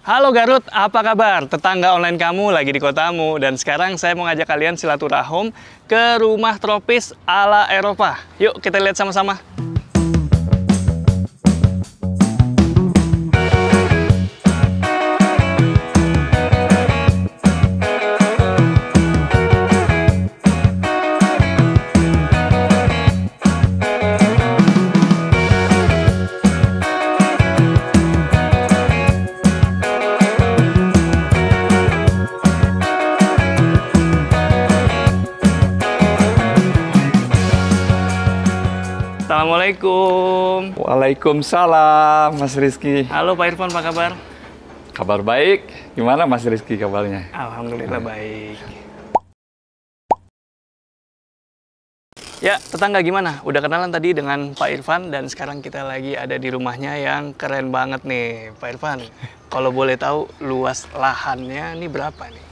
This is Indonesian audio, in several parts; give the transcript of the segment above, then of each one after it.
Halo Garut, apa kabar? Tetangga online kamu lagi di kotamu. Dan sekarang saya mau ngajak kalian silaturahim ke rumah tropis ala Eropa. Yuk kita lihat sama-sama. Assalamualaikum. Waalaikumsalam, Mas Rizky. Halo Pak Irfan, apa kabar? Kabar baik. Gimana Mas Rizky kabarnya? Alhamdulillah baik. Ya, tetangga gimana? Udah kenalan tadi dengan Pak Irfan dan sekarang kita lagi ada di rumahnya yang keren banget nih, Pak Irfan. Kalau boleh tahu luas lahannya ini berapa nih?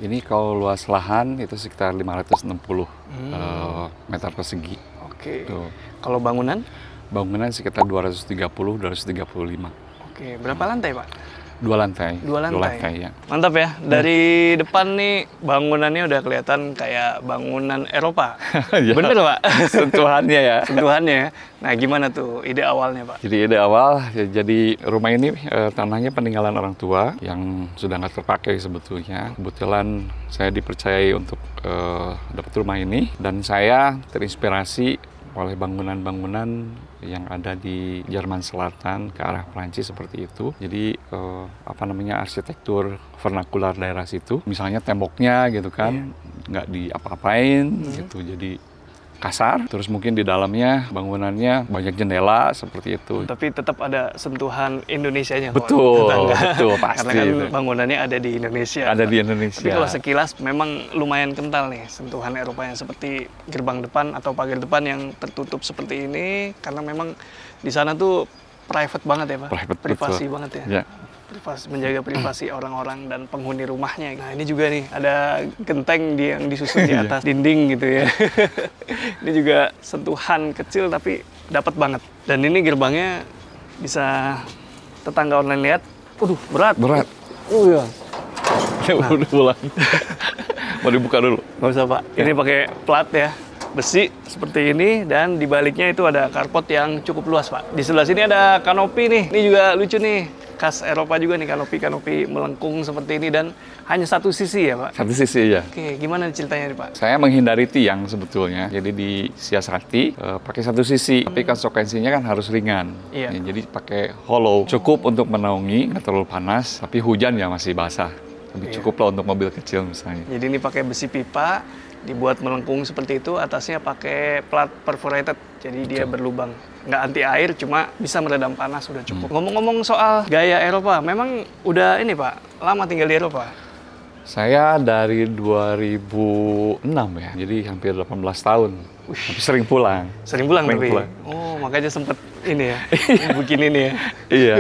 Ini kalau luas lahan itu sekitar 560 meter persegi. Oke. Tuh. Kalau bangunan? Bangunan sekitar 230-235. Oke, berapa lantai, Pak? Dua lantai. Dua lantai. Ya. Mantap ya. Dari depan nih bangunannya udah kelihatan kayak bangunan Eropa. Ya, bener, Pak? Sentuhannya ya. Sentuhannya. Nah, gimana tuh ide awalnya, Pak? Jadi ide awal, jadi rumah ini tanahnya peninggalan orang tua yang sudah nggak terpakai sebetulnya. Kebetulan saya dipercayai untuk dapat rumah ini dan saya terinspirasi oleh bangunan-bangunan yang ada di Jerman Selatan ke arah Prancis seperti itu. Jadi arsitektur vernakular daerah situ. Misalnya temboknya gitu kan, nggak diapa-apain gitu. Jadi kasar, terus mungkin di dalamnya bangunannya banyak jendela seperti itu. Tapi tetap ada sentuhan Indonesianya. Betul, betul pasti. Karena kan bangunannya ada di Indonesia. Ada di Indonesia. Tapi kalau sekilas memang lumayan kental nih sentuhan Eropa yang seperti gerbang depan atau pagar depan yang tertutup seperti ini, karena memang di sana tuh private banget ya Pak. Privasi banget ya. Menjaga privasi orang-orang dan penghuni rumahnya. Nah ini juga nih ada genteng yang disusun di atas dinding gitu ya. Ini juga sentuhan kecil tapi dapat banget. Dan ini gerbangnya bisa tetangga online lihat. Waduh berat. Berat. Oh iya. Udah pulang. Mau dibuka dulu. Nggak usah Pak. Ini pakai plat ya. Besi seperti ini dan di baliknya itu ada karpot yang cukup luas Pak. Di sebelah sini ada kanopi nih. Ini juga lucu nih. Khas Eropa juga nih kanopi melengkung seperti ini dan hanya satu sisi ya Pak? Satu sisi ya. Oke, gimana ceritanya nih Pak? Saya menghindari tiang sebetulnya, jadi disiasati pakai satu sisi, tapi konsekuensinya kan harus ringan. Iya. Ya, jadi pakai hollow, cukup untuk menaungi, nggak terlalu panas, tapi hujan ya masih basah. Tapi cukup lah untuk mobil kecil misalnya. Jadi ini pakai besi pipa, dibuat melengkung seperti itu, atasnya pakai plat perforated, jadi dia berlubang. Nggak anti air, cuma bisa meredam panas, udah cukup. Ngomong-ngomong soal gaya Eropa, memang udah ini Pak, lama tinggal di Eropa? Saya dari 2006 ya, jadi hampir 18 tahun. Tapi sering pulang. Sering pulang tapi? Oh, makanya sempet ini ya, bikin ini ya? Iya.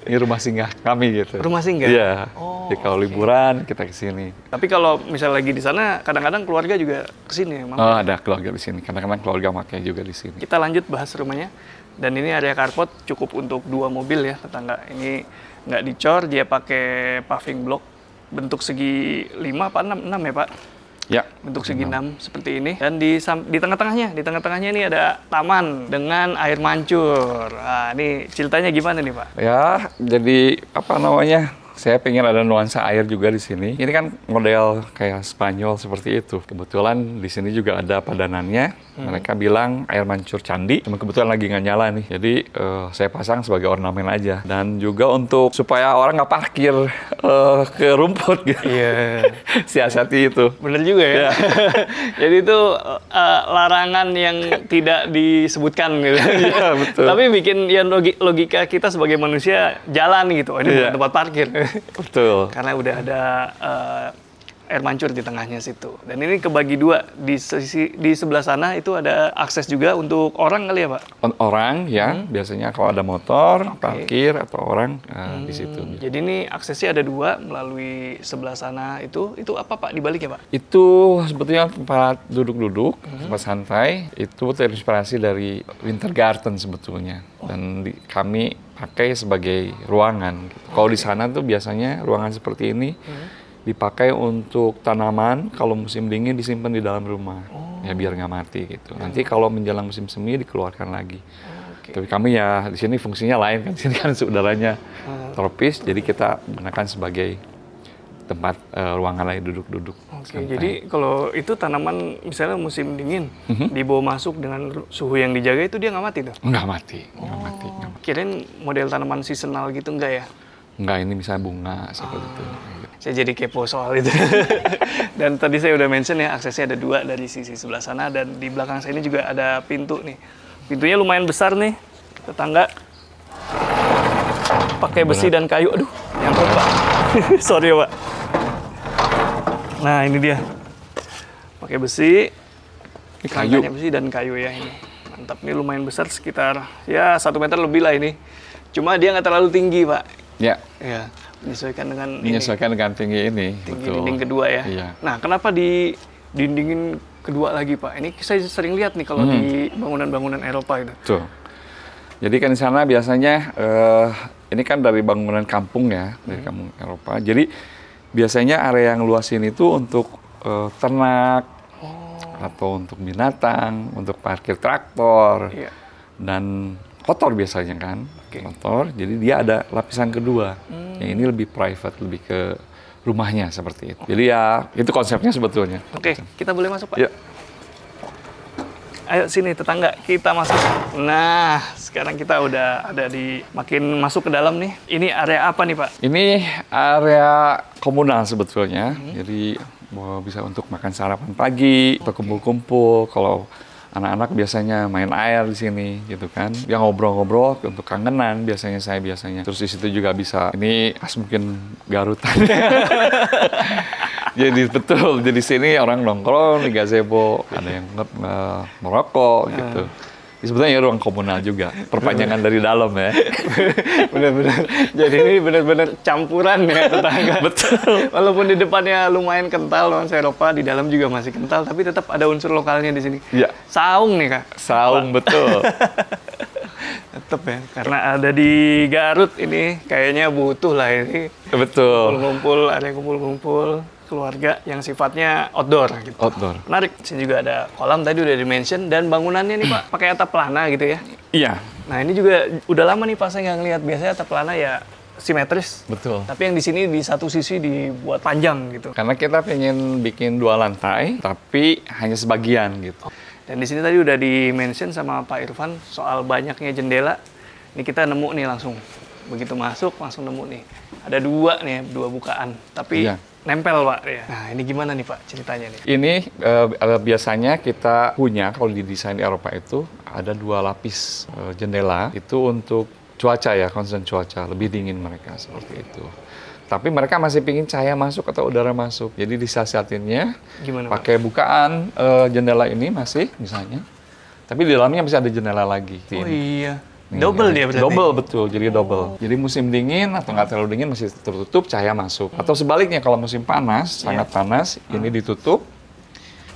Ini rumah singgah kami gitu. Rumah singgah? Iya. Oh, jadi kalau liburan kita ke sini. Tapi kalau misalnya lagi di sana, kadang-kadang keluarga juga ke sini ya, Mama? Oh, ada keluarga di sini. Kadang-kadang keluarga makai juga di sini. Kita lanjut bahas rumahnya. Dan ini area carport cukup untuk 2 mobil ya, tetangga. Ini nggak dicor, dia pakai paving block. Bentuk segi 5 apa 6 ya, Pak? Ya. Bentuk segi 6 seperti ini. Dan di tengah-tengahnya ini ada taman dengan air mancur. Nah, ini ceritanya gimana nih, Pak? Ya, jadi saya pengen ada nuansa air juga di sini. Ini kan model kayak Spanyol seperti itu. Kebetulan di sini juga ada padanannya. Mereka bilang air mancur candi. Cuma kebetulan lagi nggak nyala nih. Jadi saya pasang sebagai ornamen aja. Dan juga untuk supaya orang nggak parkir ke rumput gitu. Iya. Siasati itu. Bener juga ya. Jadi itu larangan yang tidak disebutkan gitu. Iya, betul. Tapi bikin yang logika kita sebagai manusia jalan gitu. Ini bukan tempat parkir. Betul. Karena udah ada air mancur di tengahnya situ. Dan ini kebagi dua, di sebelah sana itu ada akses juga untuk orang kali ya Pak? Orang ya, biasanya kalau ada motor, parkir atau orang di situ. Jadi ini aksesnya ada dua melalui sebelah sana itu apa Pak di balik ya Pak? Itu sebetulnya tempat duduk-duduk, tempat santai. Itu terinspirasi dari Winter Garden sebetulnya. Dan kami pakai sebagai ruangan. Gitu. Kalau di sana tuh biasanya ruangan seperti ini dipakai untuk tanaman. Kalau musim dingin disimpan di dalam rumah, ya biar nggak mati gitu. Nanti kalau menjelang musim semi dikeluarkan lagi. Tapi kami ya di sini fungsinya lain kan. Di sini kan udaranya tropis, jadi kita gunakan sebagai tempat ruangan lain duduk-duduk. Jadi kalau itu tanaman misalnya musim dingin dibawa masuk dengan suhu yang dijaga itu dia nggak mati tuh? Nggak mati, nggak mati. Kirain model tanaman seasonal gitu enggak ya? Enggak, ini misalnya bunga seperti itu. Saya jadi kepo soal itu. Dan tadi saya udah mention ya aksesnya ada dua dari sisi sebelah sana dan di belakang saya ini juga ada pintu nih. Pintunya lumayan besar nih, tetangga pakai besi dan kayu. Aduh, nyangkut Pak. Sorry ya Pak. Nah ini dia, pakai besi, Kayu. besi dan kayu ya ini. Mantap, ini lumayan besar sekitar ya 1 meter lebih lah ini. Cuma dia nggak terlalu tinggi Pak. Ya. Ya, Menyesuaikan dengan tinggi ini. Tinggi betul. dinding kedua ya. Iya. Nah, kenapa di dindingin kedua lagi Pak? Ini saya sering lihat nih kalau di bangunan-bangunan Eropa itu. Betul. Jadi kan di sana biasanya ini kan dari bangunan kampung ya, dari kampung Eropa. Jadi biasanya area yang luas ini tuh untuk ternak atau untuk binatang, untuk parkir traktor dan kotor biasanya kan, kotor. Jadi dia ada lapisan kedua. Yang ini lebih private, lebih ke rumahnya seperti itu. Jadi ya itu konsepnya sebetulnya. Oke, kita boleh masuk Pak? Ya. Ayo sini tetangga, kita masuk. Nah, sekarang kita udah ada makin masuk ke dalam nih. Ini area apa nih Pak? Ini area komunal sebetulnya. Jadi bisa untuk makan sarapan pagi, atau kumpul-kumpul. Kalau anak-anak biasanya main air di sini gitu kan. Yang ngobrol-ngobrol untuk kangenan biasanya. Terus di situ juga bisa ini mungkin garutan. Jadi betul, jadi sini orang nongkrong di gazebo, ada yang merokok gitu. Sebetulnya ya ruang komunal juga, perpanjangan dari dalam ya. Benar-benar. Jadi ini benar-benar campuran ya tetangga. Betul. Walaupun di depannya lumayan kental nuansa Eropa, di dalam juga masih kental, tapi tetap ada unsur lokalnya di sini. Iya. Saung nih Kak. Saung, betul. Tetap ya, karena ada di Garut ini kayaknya butuh lah ini. Betul. Kumpul-kumpul, area kumpul-kumpul keluarga yang sifatnya outdoor gitu. Outdoor. Menarik. Sini juga ada kolam tadi udah di-mention dan bangunannya nih Pak pakai atap pelana gitu ya. Iya. Nah, ini juga udah lama nih Pak saya nggak ngeliat. Biasanya atap pelana ya simetris. Betul. Tapi yang di sini di satu sisi dibuat panjang gitu. Karena kita pengen bikin 2 lantai, tapi hanya sebagian gitu. Dan di sini tadi udah di-mention sama Pak Irfan soal banyaknya jendela. Ini kita nemu nih langsung. Begitu masuk langsung nemu nih. Ada 2 nih, 2 bukaan. Tapi nempel Pak ya. Nah ini gimana nih Pak ceritanya nih? Ini biasanya kita punya kalau di desain di Eropa itu ada 2 lapis jendela. Itu untuk cuaca ya, concern cuaca. Lebih dingin mereka seperti itu. Tapi mereka masih pingin cahaya masuk atau udara masuk. Jadi disiasatinnya pakai bukaan jendela ini masih misalnya. Tapi di dalamnya masih ada jendela lagi. Oh iya. Double dia berarti? Double, betul. Jadi double. Jadi musim dingin atau nggak terlalu dingin masih tertutup, cahaya masuk. Atau sebaliknya kalau musim panas, sangat panas, ini ditutup,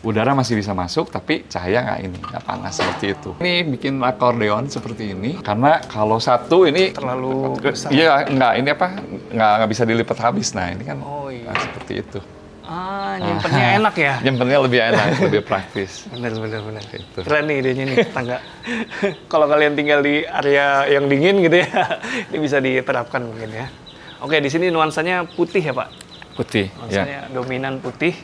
udara masih bisa masuk, tapi cahaya nggak panas seperti itu. Ini bikin akordeon seperti ini, karena kalau satu ini terlalu besar. Iya, nggak bisa dilipat habis. Nah ini kan seperti itu. Nyimpennya enak ya? Nyimpennya lebih enak, lebih praktis. Bener. Gitu. Keren nih idenya nih, tangga. Kalau kalian tinggal di area yang dingin gitu ya, ini bisa diterapkan mungkin ya. Oke, di sini nuansanya putih ya Pak? Putih, nuansanya dominan putih.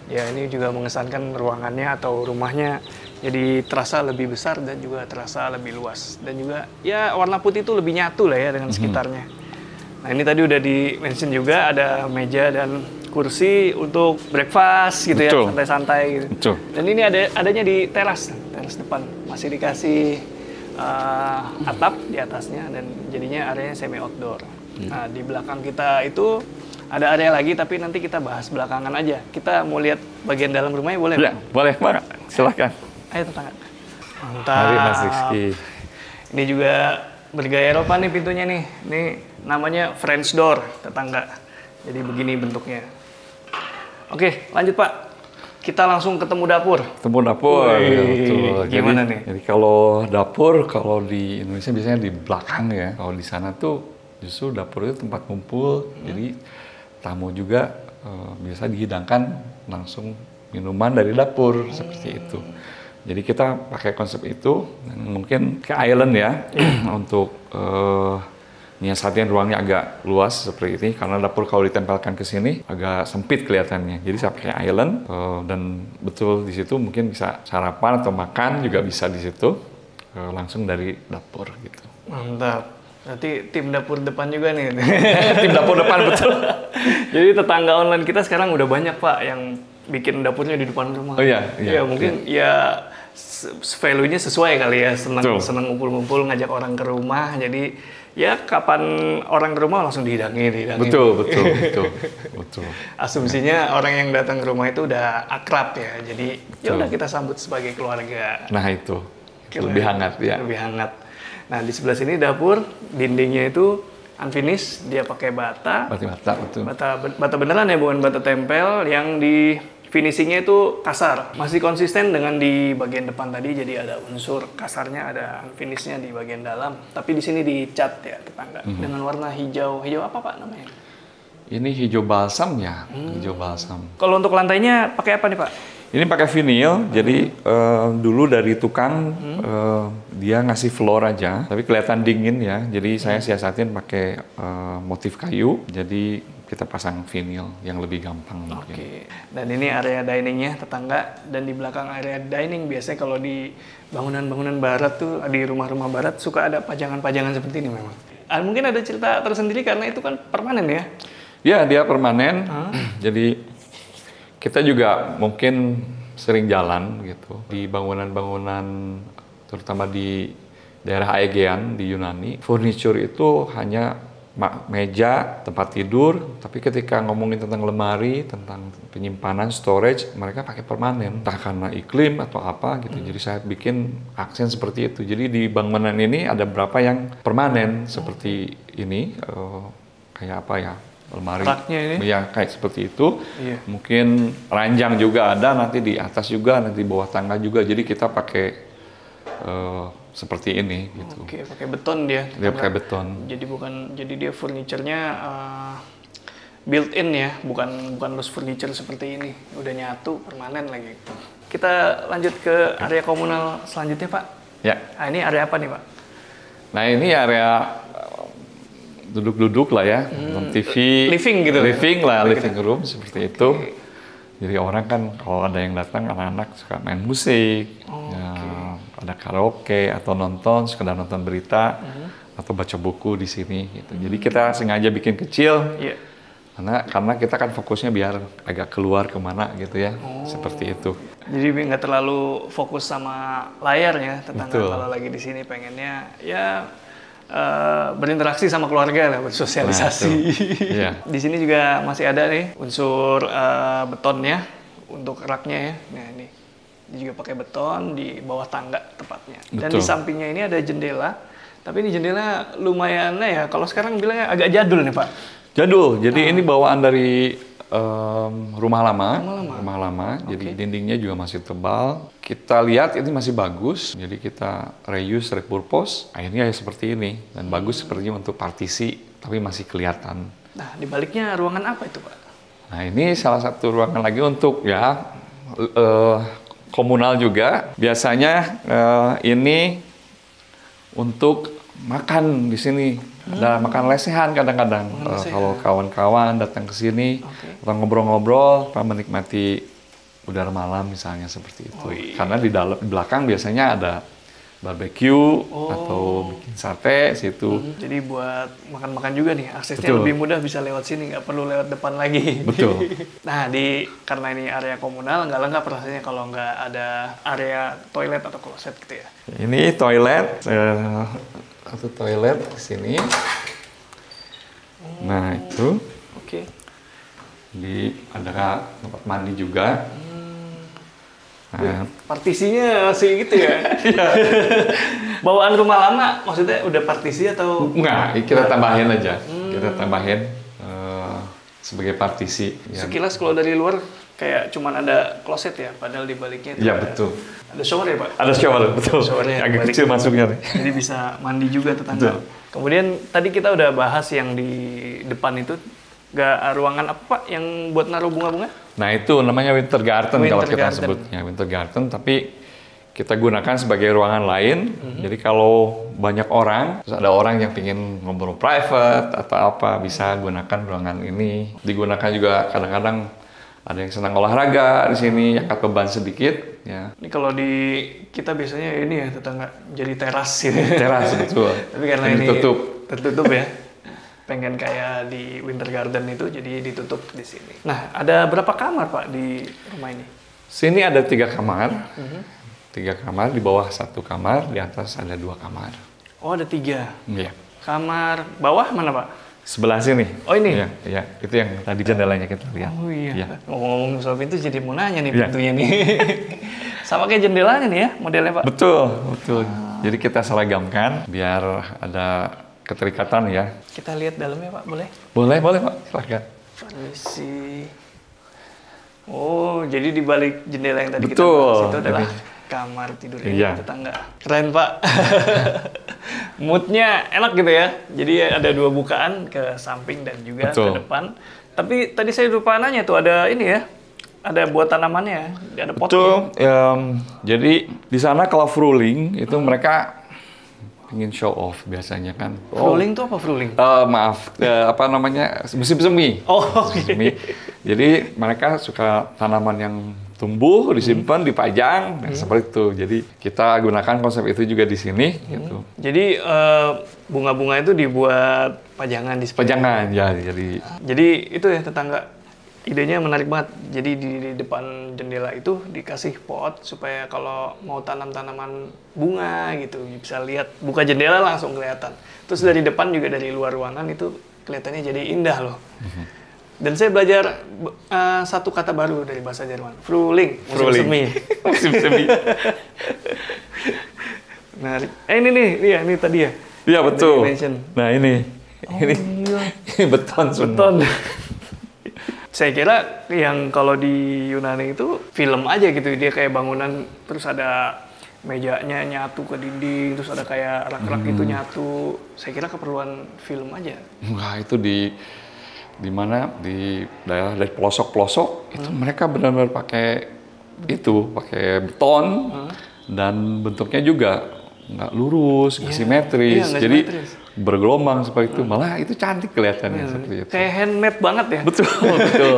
Ya, ini juga mengesankan ruangannya atau rumahnya jadi terasa lebih besar dan juga terasa lebih luas. Dan juga ya warna putih itu lebih nyatu lah ya dengan sekitarnya. Nah, ini tadi udah di-mention juga ada meja dan kursi untuk breakfast gitu. Betul. Ya, santai-santai gitu. Betul. Dan ini adanya di teras depan. Masih dikasih atap di atasnya dan jadinya areanya semi outdoor. Nah, di belakang kita itu ada area lagi, tapi nanti kita bahas belakangan aja. Kita mau lihat bagian dalam rumahnya, boleh? Ya, boleh Pak. Silahkan. Ayo tetangga. Mantap. Mari Mas Rizky. Ini juga bergaya Eropa nih pintunya nih. Ini namanya French door, tetangga. Jadi begini bentuknya. Oke, lanjut Pak. Kita langsung ketemu dapur. Ketemu dapur. Ya, betul. Gimana nih? Jadi kalau dapur, kalau di Indonesia biasanya di belakang ya. Kalau di sana tuh justru dapur itu tempat kumpul. Jadi tamu juga biasa dihidangkan langsung minuman dari dapur seperti itu. Jadi kita pakai konsep itu, dan mungkin ke island ya untuk nyiasatin ruangnya agak luas seperti ini karena dapur kalau ditempelkan ke sini agak sempit kelihatannya. Jadi saya pakai island dan betul di situ mungkin bisa sarapan atau makan juga bisa di situ langsung dari dapur gitu. Mantap. Berarti tim dapur depan juga nih. Tim dapur depan betul. Jadi tetangga online kita sekarang udah banyak Pak yang bikin dapurnya di depan rumah. Oh iya. Ya mungkin ya value-nya sesuai kali ya, senang ngumpul-ngumpul ngajak orang ke rumah. Jadi ya kapan orang ke rumah langsung dihidangin. Betul. Asumsinya orang yang datang ke rumah itu udah akrab ya. Jadi ya udah kita sambut sebagai keluarga. Nah itu lebih hangat ya. Lebih hangat. Nah di sebelah sini dapur, dindingnya itu unfinished, dia pakai bata. Bata betul. Bata beneran ya, bukan bata tempel yang di finishingnya itu kasar. Masih konsisten dengan di bagian depan tadi, jadi ada unsur kasarnya, ada unfinishednya di bagian dalam. Tapi di sini dicat ya tetangga dengan warna hijau. Hijau apa Pak namanya? Ini hijau balsam ya, hijau balsam. Kalau untuk lantainya pakai apa nih Pak? Ini pakai vinil, jadi dulu dari tukang dia ngasih floor aja, tapi kelihatan dingin ya. Jadi saya siasatin pakai motif kayu, jadi kita pasang vinil yang lebih gampang. Oke. Dan ini area diningnya tetangga, dan di belakang area dining biasanya kalau di bangunan-bangunan barat tuh, di rumah-rumah barat suka ada pajangan-pajangan seperti ini memang. Mungkin ada cerita tersendiri karena itu kan permanen ya? Ya, dia permanen. Jadi kita juga mungkin sering jalan gitu di bangunan-bangunan, terutama di daerah Aegean di Yunani. Furniture itu hanya meja, tempat tidur, tapi ketika ngomongin tentang lemari, tentang penyimpanan, storage, mereka pakai permanen. Entah karena iklim atau apa gitu. Jadi saya bikin aksen seperti itu. Jadi di bangunan ini ada beberapa yang permanen seperti ini, kayak apa ya? Lemari, raknya ini? Ya kayak seperti itu. Iya. Mungkin ranjang juga ada, nanti di atas juga, nanti di bawah tangga juga. Jadi kita pakai seperti ini gitu. Oke, pakai beton dia. Dia pakai beton. Jadi dia furniturnya built-in ya, bukan loose furniture seperti ini. Udah nyatu, permanen lagi. Kita lanjut ke area komunal selanjutnya Pak. Ya. Nah, ini area apa nih Pak? Nah ini area duduk-duduk lah ya, nonton TV, living gitu. Living lah, living room seperti itu. Jadi orang kan kalau ada yang datang, anak-anak suka main musik, ada karaoke atau nonton, sekedar nonton berita atau baca buku di sini. Gitu. Jadi kita sengaja bikin kecil, karena kita kan fokusnya biar agak keluar kemana gitu ya, seperti itu. Jadi nggak terlalu fokus sama layarnya, tetangga kalau lagi di sini pengennya ya berinteraksi sama keluarga lah, bersosialisasi. Nah, Di sini juga masih ada nih unsur betonnya untuk raknya ya. Nah ini juga pakai beton di bawah tangga tepatnya. Dan di sampingnya ini ada jendela. Tapi ini jendela lumayan ya. Kalau sekarang bilangnya agak jadul nih Pak. Jadul. Jadi ini bawaan dari rumah lama. Jadi dindingnya juga masih tebal. Kita lihat ini masih bagus, jadi kita reuse, repurpose. Akhirnya ya seperti ini, dan bagus sepertinya untuk partisi, tapi masih kelihatan. Nah, di baliknya ruangan apa itu Pak? Nah ini salah satu ruangan lagi untuk ya komunal juga. Biasanya ini untuk makan di sini. Ada makan lesehan kadang-kadang. Kalau kawan-kawan datang ke sini, atau ngobrol-ngobrol, menikmati udara malam misalnya seperti itu. Karena di belakang biasanya ada barbecue atau bikin sate situ. Jadi buat makan-makan juga nih, aksesnya lebih mudah, bisa lewat sini, nggak perlu lewat depan lagi. Betul. Nah, karena ini area komunal, nggak lengkap rasanya kalau nggak ada area toilet atau kloset gitu ya. Ini toilet, satu toilet di sini. Nah itu. Oke. Jadi ada tempat mandi juga. Nah, partisinya masih gitu ya? Bawaan rumah lama, maksudnya udah partisi atau? Enggak, kita tambahin aja. Kita tambahin sebagai partisi. Sekilas kalau dari luar kayak cuman ada kloset ya, padahal di baliknya itu betul. Ada shower ya Pak? Ada shower, betul. Showernya agak kecil masuknya. Jadi bisa mandi juga tetangga. Betul. Kemudian tadi kita udah bahas yang di depan itu, ruangan apa Pak yang buat naruh bunga-bunga? Nah itu namanya winter garden kalau kita sebutnya winter garden, tapi kita gunakan sebagai ruangan lain. Jadi kalau banyak orang, terus ada orang yang ingin ngobrol private atau apa, bisa gunakan ruangan ini. Digunakan juga kadang-kadang ada yang senang olahraga di sini, angkat beban sedikit. Ya. Ini kalau di kita biasanya ini ya tetangga jadi teras gitu. Teras betul. Tapi karena ini tertutup ya. Pengen kayak di Winter Garden itu, jadi ditutup di sini. Nah, ada berapa kamar Pak di rumah ini? Sini ada 3 kamar. 3 kamar, di bawah 1 kamar, di atas ada 2 kamar. Oh, ada 3? Iya. Kamar bawah mana Pak? Sebelah sini. Oh ini? Iya. Itu yang tadi jendelanya kita lihat. Oh iya. Ya. Ngomong-ngomong soal pintu jadi mau nanya nih pintunya nih. Sama kayak jendelanya nih ya modelnya Pak? Betul. Jadi kita seragamkan biar ada keterikatan ya. Kita lihat dalamnya Pak, boleh? Boleh Pak, silakan. Permisi. Oh, jadi di balik jendela yang tadi kita bahas itu adalah kamar tidur tetangga. Keren Pak. Moodnya enak gitu ya. Jadi ada 2 bukaan ke samping dan juga ke depan. Tapi tadi saya lupa nanya tuh, ada ini ya. Ada buat tanamannya, ada potnya. Betul. Jadi di sana kalau fruling itu mereka ingin show off biasanya kan. Fruling itu apa fruling? Apa namanya, musim semi. Okay. Jadi mereka suka tanaman yang tumbuh, disimpan, dipajang, seperti itu. Jadi kita gunakan konsep itu juga di sini. Gitu. Jadi bunga-bunga itu dibuat pajangan di sepanjang. Pajangan ya. Jadi itu ya tetangga. Idenya menarik banget. Jadi di depan jendela itu dikasih pot supaya kalau mau tanam tanaman bunga gitu bisa lihat, buka jendela langsung kelihatan. Terus dari depan juga dari luar ruangan itu kelihatannya jadi indah loh. Dan saya belajar satu kata baru dari bahasa Jerman, fruling, musim semi. Musim semi. Menarik. Ini tadi ya. Iya betul. Nah ini beton. Saya kira yang kalau di Yunani itu film aja gitu, dia kayak bangunan terus ada mejanya nyatu ke dinding, terus ada kayak rak-rak itu nyatu. Saya kira keperluan film aja. Wah itu di mana di daerah dari pelosok-pelosok itu mereka benar-benar pakai beton dan bentuknya juga nggak lurus, nggak simetris, jadi bergelombang seperti itu, malah itu cantik kelihatannya seperti itu. Kayak handmade banget ya. Betul.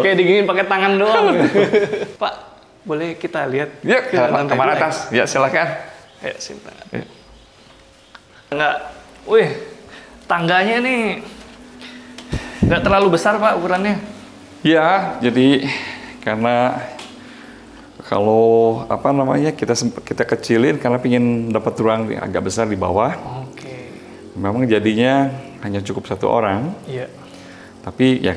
Kayak diginin pakai tangan doang. Pak, boleh kita lihat? Ya, kamar atas. Ya, silakan. Ya, sini. Enggak. Wih, tangganya nih nggak terlalu besar Pak ukurannya. Ya, jadi karena kalau kita kecilin karena pingin dapat ruang agak besar di bawah. Oke. Memang jadinya hanya cukup 1 orang. Iya. Tapi ya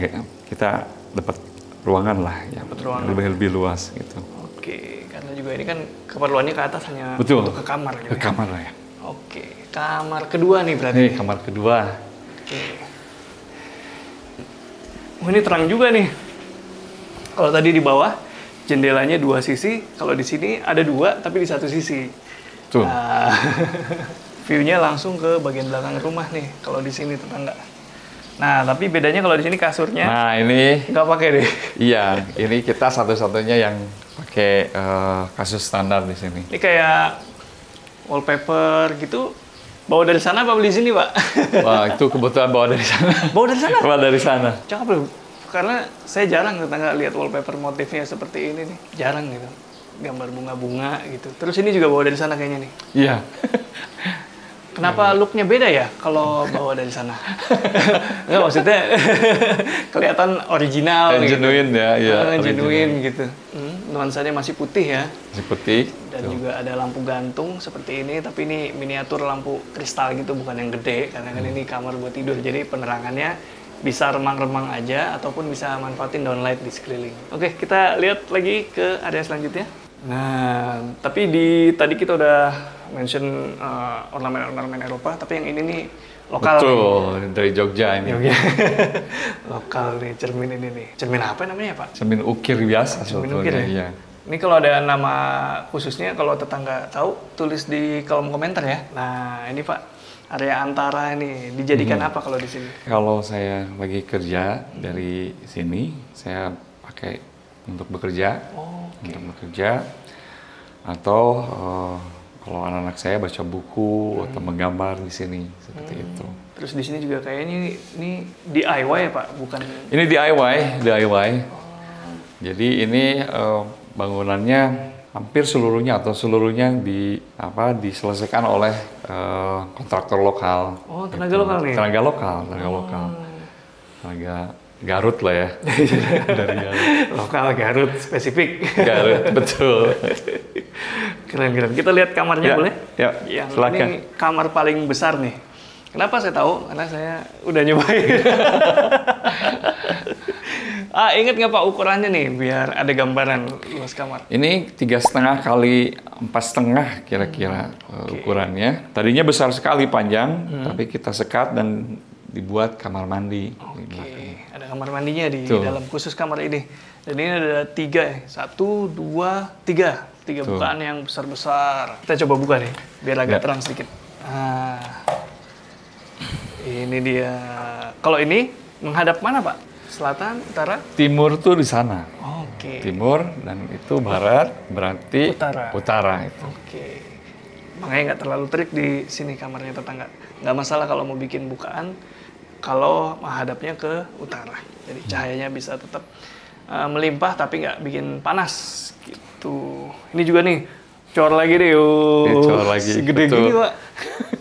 kita dapat ruangan lah, ya lebih luas gitu. Oke, karena juga ini kan keperluannya ke atas hanya Betul. Untuk ke kamar. Ke kamar lah ya. Oke, kamar kedua nih berarti. Kamar kedua. Oke. Ini terang juga nih. Kalau tadi di bawah jendelanya 2 sisi, kalau di sini ada 2 tapi di 1 sisi. Tuh. Nah, view-nya langsung ke bagian belakang rumah nih. Kalau di sini tetangga. Nah, tapi bedanya kalau di sini kasurnya. Nah, ini nggak pakai deh. Iya, ini kita satu-satunya yang pakai kasus standar di sini. Ini kayak wallpaper gitu. Bawa dari sana apa beli sini, Pak? Wah, itu kebetulan bawa dari sana. Bawa dari sana? Bawa dari sana. Cakep loh. Karena saya jarang tetangga lihat wallpaper motifnya seperti ini nih. Jarang gitu. Gambar bunga-bunga gitu. Terus ini juga bawa dari sana kayaknya nih. Iya. Kenapa look-nya beda ya kalau bawa dari sana? Nggak, maksudnya kelihatan original gitu. Genuine ya. Iya, genuine gitu. Nuansanya masih putih ya. Masih putih. Dan juga ada lampu gantung seperti ini, tapi ini miniatur lampu kristal gitu, bukan yang gede. Karena kan ini kamar buat tidur, jadi penerangannya bisa remang-remang aja ataupun bisa manfaatin downlight di sekeliling. Oke, kita lihat lagi ke area selanjutnya. Nah, tapi tadi kita udah mention ornamen-ornamen Eropa, tapi yang ini nih lokal. Betul, dari Jogja ini. Jogja. Lokal nih, cermin ini nih. Cermin apa namanya Pak? Cermin ukir biasa Cermin sebetulnya. ukir ya? Iya. Ini kalau ada nama khususnya, kalau tetangga tahu, tulis di kolom komentar ya. Nah, ini Pak, area antara ini dijadikan apa kalau di sini? Kalau saya lagi kerja dari sini, saya pakai untuk bekerja, atau kalau anak-anak saya baca buku atau menggambar di sini seperti itu. Terus di sini juga kayaknya ini DIY ya Pak, bukan? Ini DIY. Jadi ini bangunannya hampir seluruhnya diselesaikan oleh kontraktor lokal. Oh, tenaga lokal nih? Tenaga lokal. Tenaga Garut lah ya. Dari Garut. Lokal Garut, spesifik. Garut, betul. Keren. Kita lihat kamarnya Ya, boleh? ya, Yang silakan. ini kamar paling besar nih. Kenapa saya tahu? Karena saya udah nyobain. Ingat nggak Pak ukurannya nih, biar ada gambaran luas kamar? Ini 3,5 kali 4,5 kira-kira ukurannya. Tadinya besar sekali panjang, tapi kita sekat dan dibuat kamar mandi. Oke, ada kamar mandinya di Tuh. dalam khusus kamar ini. Dan ini ada 3 ya, 1, 2, 3. 3 Tuh. bukaan yang besar-besar. Kita coba buka nih, biar agak terang sedikit. Ini dia. Kalau ini menghadap mana Pak? Selatan, utara? Timur tuh di sana. Oke. Timur dan itu barat, berarti Utara. itu. Oke. Makanya nggak terlalu terik di sini kamarnya tetangga. Nggak masalah kalau mau bikin bukaan, kalau menghadapnya ke utara. Jadi cahayanya bisa tetap melimpah tapi nggak bikin panas gitu. Ini juga nih, cor lagi deh. Cor lagi, Segede betul. gini Pak.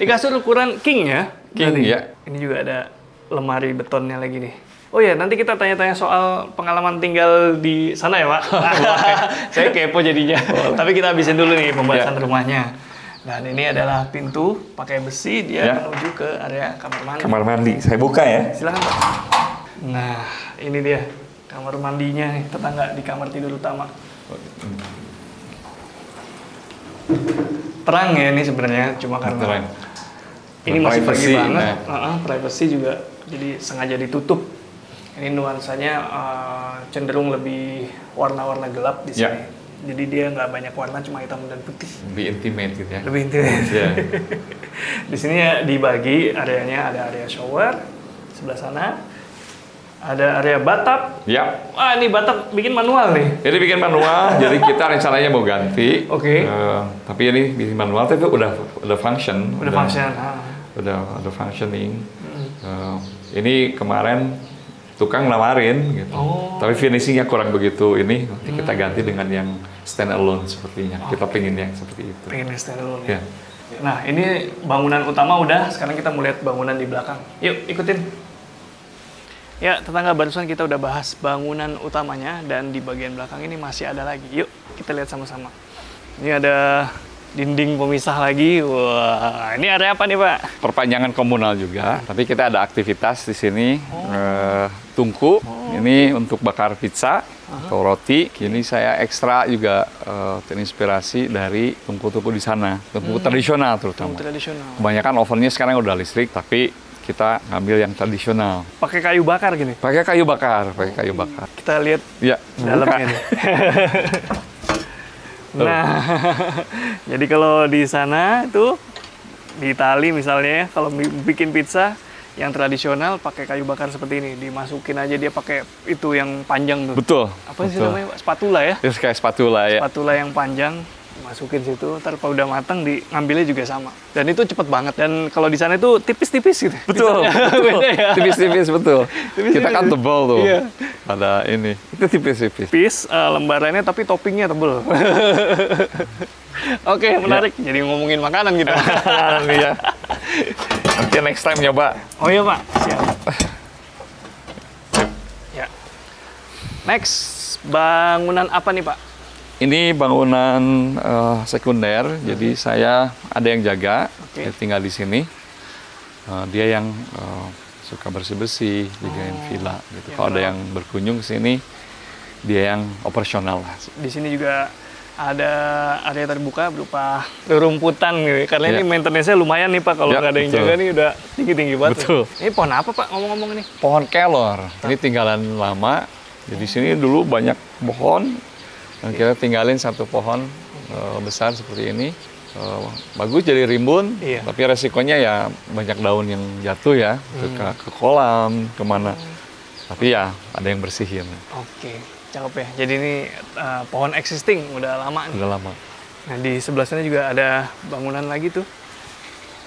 Di kasur ukuran king ya? King, Berarti. ya. Ini juga ada lemari betonnya lagi nih. Oh ya, nanti kita tanya-tanya soal pengalaman tinggal di sana ya, Pak. Saya kepo jadinya. Tapi kita habisin dulu nih pembahasan rumahnya. Dan ini adalah pintu pakai besi, dia menuju ke area kamar mandi. Kamar mandi, saya buka ya. Silakan Pak. Nah, ini dia kamar mandinya nih, tetangga di kamar tidur utama. Terang ya ini sebenarnya, cuma karena Terang. ini masih pagi Privacy, banget. Privacy juga, jadi sengaja ditutup. Ini nuansanya cenderung lebih warna-warna gelap di sini. Jadi dia nggak banyak warna, cuma hitam dan putih. Lebih intimate gitu ya. Lebih intimate. Ya. Di sini ya dibagi areanya, ada area shower sebelah sana, ada area bathtub. Ya. Wah, ini bathtub bikin manual nih. Jadi bikin manual, jadi kita rencananya mau ganti. Oke. Tapi ini bikin manual, tapi udah function. Udah functioning. Ini kemarin tukang nawarin gitu. Tapi finishingnya kurang begitu. Ini nanti kita ganti dengan yang stand alone sepertinya. Kita pengen yang seperti itu. Pengen stand alone Ya. Nah, ini bangunan utama udah. Sekarang kita mau lihat bangunan di belakang. Yuk, ikutin. Ya, tetangga, barusan kita udah bahas bangunan utamanya, dan di bagian belakang ini masih ada lagi. Yuk, kita lihat sama-sama. Ini ada dinding pemisah lagi. Wah, ini area apa nih Pak? Perpanjangan komunal juga. Tapi kita ada aktivitas di sini. Tungku. Ini untuk bakar pizza atau roti. Ini saya ekstra juga terinspirasi dari tungku-tungku di sana. Tungku tradisional terutama. Tradisional. Kebanyakan ovennya sekarang udah listrik, tapi kita ngambil yang tradisional. Pakai kayu bakar gini? Pakai kayu bakar. Kita lihat Ya, dalamnya nih. Nah, jadi kalau di sana itu di Itali misalnya, kalau bikin pizza yang tradisional pakai kayu bakar seperti ini, dimasukin aja, dia pakai itu yang panjang tuh. Betul. Apa sih namanya Pak? Spatula ya? Terus kayak spatula ya. Spatula yang panjang, masukin situ, ntar kalau udah matang ngambilnya juga sama. Dan itu cepet banget. Dan kalau di sana itu tipis-tipis gitu. Betul. Beda ya? Tipis-tipis betul. Kita kan tebal tuh. Iya. Ada ini. Itu tipis-tipis. Tipis, lembarannya tapi toppingnya tebel. Oke, menarik. Jadi ngomongin makanan kita. Iya. Nanti next time nyoba. Oh iya Pak, siap. Ya. Next, bangunan apa nih Pak? Ini bangunan sekunder, jadi saya ada yang jaga, dia tinggal di sini. Dia yang suka bersih-bersih, jagain villa gitu. Kalau ada yang berkunjung ke sini, dia yang operasional lah. Di sini juga ada area terbuka berupa rumputan gitu. Karena ini maintenance-nya lumayan nih Pak, kalau nggak ada yang jaga nih udah tinggi-tinggi banget. Betul. Ini pohon apa Pak ngomong-ngomong ini? Pohon kelor. Ini tinggalan lama. Jadi sini dulu banyak pohon, dan kita tinggalin satu pohon besar seperti ini. Bagus jadi rimbun, tapi resikonya ya banyak daun yang jatuh ya ke kolam, kemana. Tapi ya ada yang bersihin. Oke, cakep ya. Jadi ini pohon existing, udah lama nih. Udah lama. Nah di sebelah sana juga ada bangunan lagi tuh.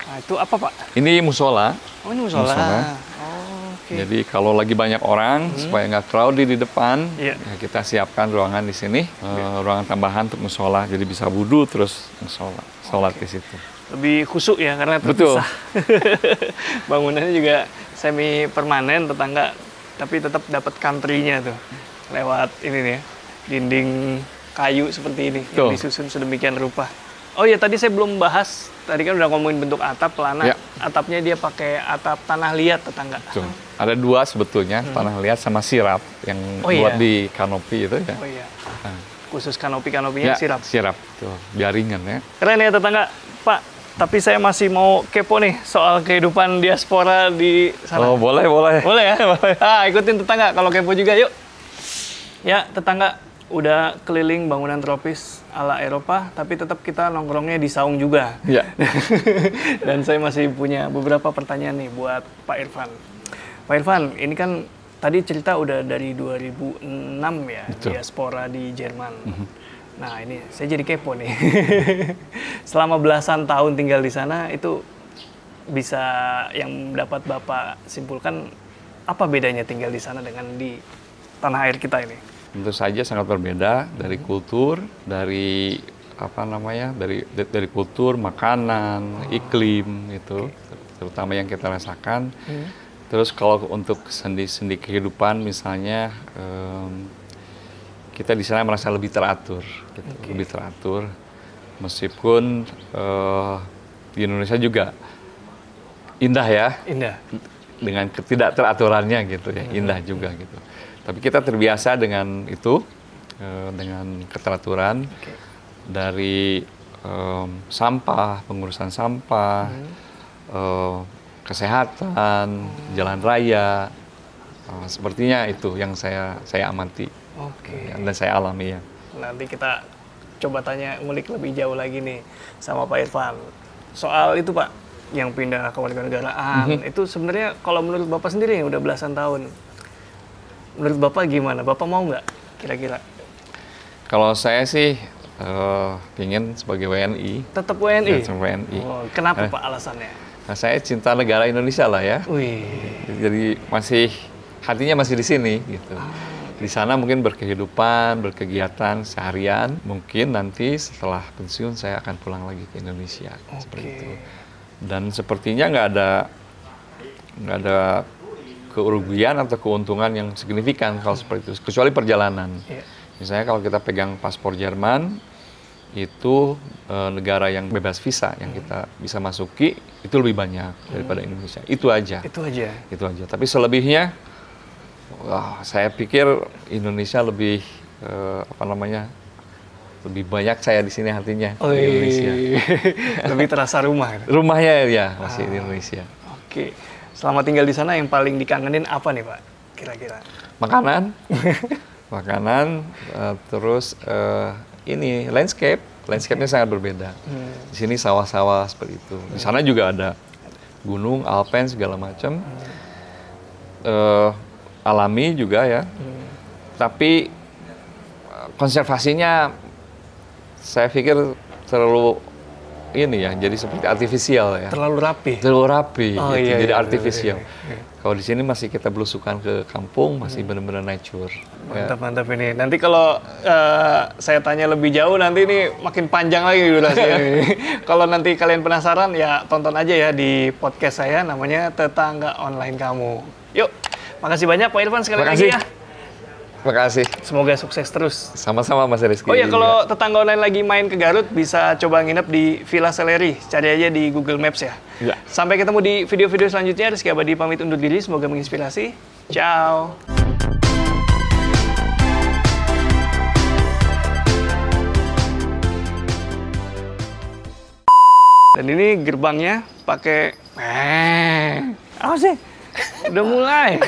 Nah itu apa Pak? Ini musola. Oh ini musola. Jadi kalau lagi banyak orang, supaya nggak crowded di depan, ya kita siapkan ruangan di sini, ruangan tambahan untuk musola. Jadi bisa wudhu terus musola, sholat di situ. Lebih khusyuk ya karena terpisah. Bangunannya juga semi permanen tetangga, tapi tetap dapat country-nya tuh lewat ini nih ya, dinding kayu seperti ini yang disusun sedemikian rupa. Oh iya tadi saya belum bahas, tadi kan udah ngomongin bentuk atap pelana, atapnya dia pakai atap tanah liat tetangga. Betul. Ada dua sebetulnya, tanah liat sama sirap yang buat di kanopi itu ya. Oh iya. Khusus kanopi-kanopinya sirap. Sirap, tuh biar ringan ya. Keren ya tetangga, Pak. Tapi saya masih mau kepo nih soal kehidupan diaspora di sana. Oh boleh, boleh. Boleh ya, boleh. Ikutin tetangga kalau kepo juga yuk. Ya tetangga, udah keliling bangunan tropis ala Eropa, tapi tetap kita nongkrongnya di saung juga. Iya. Dan saya masih punya beberapa pertanyaan nih buat Pak Irfan. Pak Irfan, ini kan tadi cerita udah dari 2006 ya, diaspora di Jerman. Nah ini saya jadi kepo nih. Selama belasan tahun tinggal di sana, itu bisa yang dapat Bapak simpulkan apa bedanya tinggal di sana dengan di tanah air kita ini? Tentu saja sangat berbeda dari kultur, dari apa namanya, dari kultur, makanan, iklim itu, terutama yang kita rasakan. Terus kalau untuk sendi-sendi kehidupan misalnya, kita di sana merasa lebih teratur, gitu. Lebih teratur. Meskipun di Indonesia juga indah ya, dengan ketidakteraturannya gitu ya, indah juga gitu. Tapi kita terbiasa dengan itu, dengan keteraturan dari sampah, pengurusan sampah, kesehatan, jalan raya, sepertinya itu yang saya amati dan saya alami ya. Nanti kita coba tanya ngulik lebih jauh lagi nih sama Pak Irfan soal itu Pak, yang pindah ke warganegaraan. Itu sebenarnya kalau menurut Bapak sendiri yang udah belasan tahun, menurut Bapak gimana? Bapak mau nggak kira-kira? Kalau saya sih ingin sebagai WNI. Tetap WNI? Tetap WNI. Oh, kenapa Pak alasannya? Nah, saya cinta negara Indonesia lah ya. Jadi hatinya masih di sini gitu. Di sana mungkin berkehidupan, berkegiatan seharian. Mungkin nanti setelah pensiun saya akan pulang lagi ke Indonesia seperti itu. Dan sepertinya nggak ada kerugian atau keuntungan yang signifikan kalau seperti itu, kecuali perjalanan. Misalnya kalau kita pegang paspor Jerman, itu negara yang bebas visa yang kita bisa masuki itu lebih banyak daripada Indonesia. Itu aja. Itu aja. Itu aja. Tapi selebihnya, saya pikir Indonesia lebih lebih banyak saya di sini hatinya. Di Indonesia. Lebih terasa rumah. Rumahnya ya masih di Indonesia. Oke. Selama tinggal di sana yang paling dikangenin apa nih Pak? Kira-kira? Makanan. Makanan, terus ini landscape-nya sangat berbeda. Di sini sawah-sawah seperti itu. Di sana juga ada gunung, alpen segala macam, alami juga ya. Tapi konservasinya, saya pikir terlalu ini ya, jadi seperti artifisial ya. Terlalu rapi. Terlalu rapi, gitu. Jadi artifisial. Kalau di sini masih kita belusukan ke kampung, masih benar-benar nature. Mantap ini. Nanti kalau saya tanya lebih jauh, nanti ini makin panjang lagi durasinya. Kalau nanti kalian penasaran, ya tonton aja ya di podcast saya, namanya Tetangga Online Kamu. Yuk, makasih banyak Pak Irfan sekali lagi ya. Makasih. Semoga sukses terus. Sama-sama Mas Rizky. Oh ya, kalau tetangga online lagi main ke Garut, bisa coba nginep di Villa Seleri. Cari aja di Google Maps ya. Ya. Sampai ketemu di video-video selanjutnya. Rizky Abadi pamit undur diri. Semoga menginspirasi. Ciao. Dan ini gerbangnya pakai apa sih? Udah mulai.